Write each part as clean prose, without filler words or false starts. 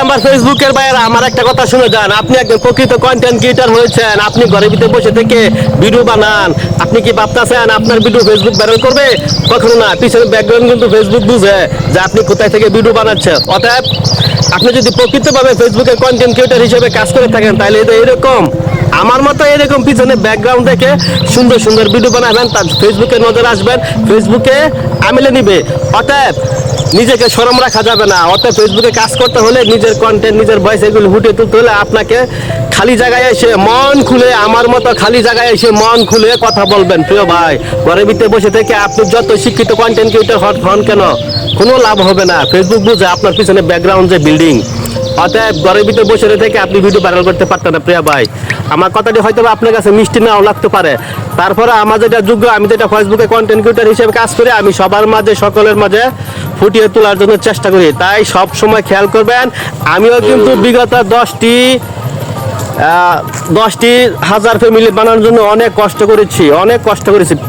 আমার ফেসবুকের বাইরে আমার একটা কথা শুনে যান, আপনি একজন প্রকৃত কন্টেন্ট ক্রিয়েটর হয়েছেন, আপনি ঘরের ভিতরে বসে থেকে ভিডিও বানান। আপনি কি ভাবতেছেন আপনার ভিডিও ফেসবুক ভাইরাল করবে? কখনো না। পিছনে ব্যাকগ্রাউন্ড কিন্তু ফেসবুক বুঝে যে আপনি কোথায় থেকে ভিডিও বানাচ্ছেন। অতএব আপনি যদি প্রকৃতভাবে ফেসবুকের কন্টেন্ট ক্রিয়েটর হিসেবে কাজ করে থাকেন, তাহলে এরকম আমার মতো এরকম পিছনে ব্যাকগ্রাউন্ড থেকে সুন্দর সুন্দর ভিডিও বানাবেন, তার ফেসবুকে নজর আসবেন, ফেসবুকে আমিলে নিবে। অতএব নিজেকে শরম রাখা যাবে না। অতএব ফেসবুকে কাজ করতে হলে নিজের কন্টেন্ট, নিজের ভয়েস এগুলো ফুটিয়ে তুলতে হলে আপনাকে খালি জায়গায় এসে মন খুলে, আমার মতো খালি জায়গায় এসে মন খুলে কথা বলবেন। প্রিয় ভাই, ঘরের ভিতরে বসে থেকে আপনি যত শিক্ষিত কন্টেন্ট ক্রিয়েটর হন কেন, কোনো লাভ হবে না। ফেসবুক বুঝে আপনার পিছনে ব্যাকগ্রাউন্ড যে বিল্ডিং। অতএব ঘরের ভিতরে বসে থেকে আপনি ভিডিও ভাইরাল করতে পারতেন না। প্রিয় ভাই, আমার কথাটি হয়তো আপনার কাছে মিষ্টি নাও লাগতে পারে, তারপরে আমার যেটা যোগ্য, আমি যেটা ফেসবুকে কন্টেন্ট ক্রিয়েটর হিসেবে কাজ করি, আমি সবার মাঝে, সকলের মাঝে ফুটিয়ে তোলার জন্য চেষ্টা করি। তাই সব সময় খেয়াল করবেন, আমিও কিন্তু বিগত 10টি হাজার ফ্যামিলি বানানোর জন্য অনেক কষ্ট করেছি।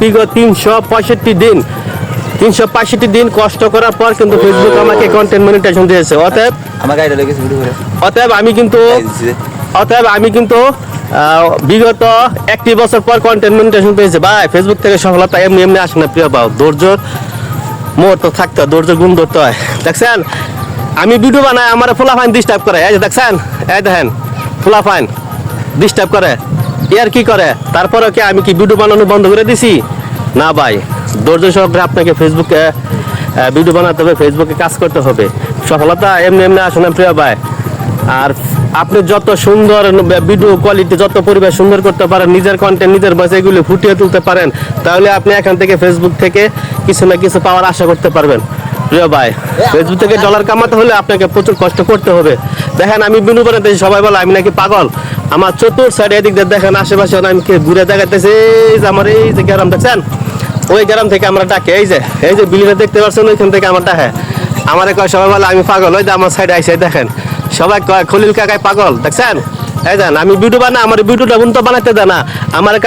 বিগত 365 দিন কষ্ট করার পর কিন্তু ফেসবুক আমাকে কন্টেন্ট মনিটাইজেশন দিয়েছে। অতএব আমি কিন্তু বিগত 1 বছর পর কন্টেন্ট মনিটাইজেশন পেয়েছে। ভাই, ফেসবুক থেকে সফলতা এমনি এমনি আসে না। প্রিয় ভাই, ধৈর্যর মুহূর্ত থাকতে হয়, ধৈর্য গুণ ধরতে হয়। দেখছেন আমি ভিডিও বানাই, আমার ফুলাফাইন ডিস্টার্ব করে। এই যে দেখছেন, এই দেখেন ফুলাফাইন ডিস্টার্ব করে, এর কি করে? তারপরে কি আমি কি ভিডিও বানানো বন্ধ করে দিছি? না ভাই, ধৈর্য সহকারে আপনাকে ফেসবুকে ভিডিও বানাতে হবে, ফেসবুকে কাজ করতে হবে। সফলতা এমনি এমনি আসে না প্রিয় ভাই। আর আপনি যত সুন্দর ভিডিও কোয়ালিটি, যত পরিবেশ সুন্দর করতে পারেন, নিজের কন্টেন্ট, নিজের ভয়েস এগুলো ফুটিয়ে তুলতে পারেন, তাহলে আপনি এখান থেকে ফেসবুক থেকে কিছু না কিছু পাওয়ার আশা করতে পারবেন। প্রিয় ভাই, ফেসবুক থেকে ডলার কামাতে হলে আপনাকে প্রচুর কষ্ট করতে হবে। দেখেন আমি ভিডিও বানাতেছি, সবাই বলে আমি নাকি পাগল। আমার চতুর সাইডে এদিক দিয়ে দেখেন, আশেপাশে আমি ঘুরে দেখাতেছি। আমার এই যে গ্রাম দেখছেন, ওই গ্রাম থেকে আমরা ডাকে, এই যে বিলিটা দেখতে পাচ্ছেন, ওইখান থেকে আমার ডাকে। আমার কয় সবাই বলে আমি পাগল। ওই যে আমার সাইডে আইসে দেখেন, সবাই কয় খলিল কাকাই পাগল। দেখছেন, এই দেন আমি ভিডিও বানাই, আমার ভিডিওটা তো বানাতে দেয় না।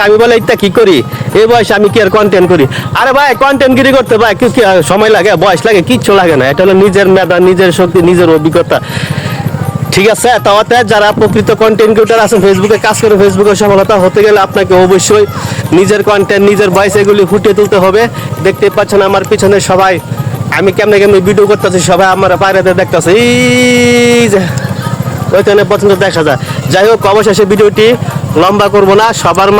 আমি বলে এটা কি করি, এই বয়সে আমি কি আর কন্টেন্ট করি? আরে ভাই, কন্টেন্ট গিরি করতে ভাই কি সময় লাগে, বয়স লাগে, কিচ্ছু লাগে না। এটা হলো নিজের মেধা, নিজের শক্তি, নিজের অভিজ্ঞতা। ঠিক আছে, তাওতে যারা প্রকৃত কন্টেন্ট ক্রিয়েটর আছেন, ফেসবুকে কাজ করে ফেসবুকে সফলতা হতে গেলে আপনাকে অবশ্যই নিজের কন্টেন্ট, নিজের ভয়েস এগুলি ফুটিয়ে তুলতে হবে। দেখতে পাচ্ছেন আমার পিছনে সবাই, আমি কেমনে ভিডিও করতেছি, সবাই আমার বাইরেতে দেখতেছে, এই যে ওইখানে পর্যন্ত দেখা যায়। যাই হোক, অবশেষে ভিডিওটি লম্বা করব না, সবার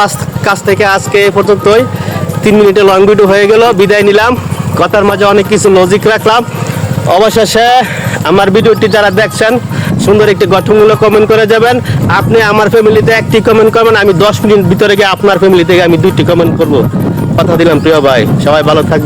কাছ থেকে আজকে এই পর্যন্তই। 3 মিনিটের লং ভিডিও হয়ে গেল, বিদায় নিলাম। কথার মাঝে অনেক কিছু লজিক রাখলাম। অবশেষে আমার ভিডিওটি যারা দেখছেন, সুন্দর একটি গঠনমূলক কমেন্ট করে যাবেন। আপনি আমার ফ্যামিলিতে 1টি কমেন্ট করবেন, আমি 10 মিনিট ভিতরে গিয়ে আপনার ফ্যামিলি থেকে আমি 2টি কমেন্ট করব। কথা দিলাম প্রিয় ভাই, সবাই ভালো থাকবেন।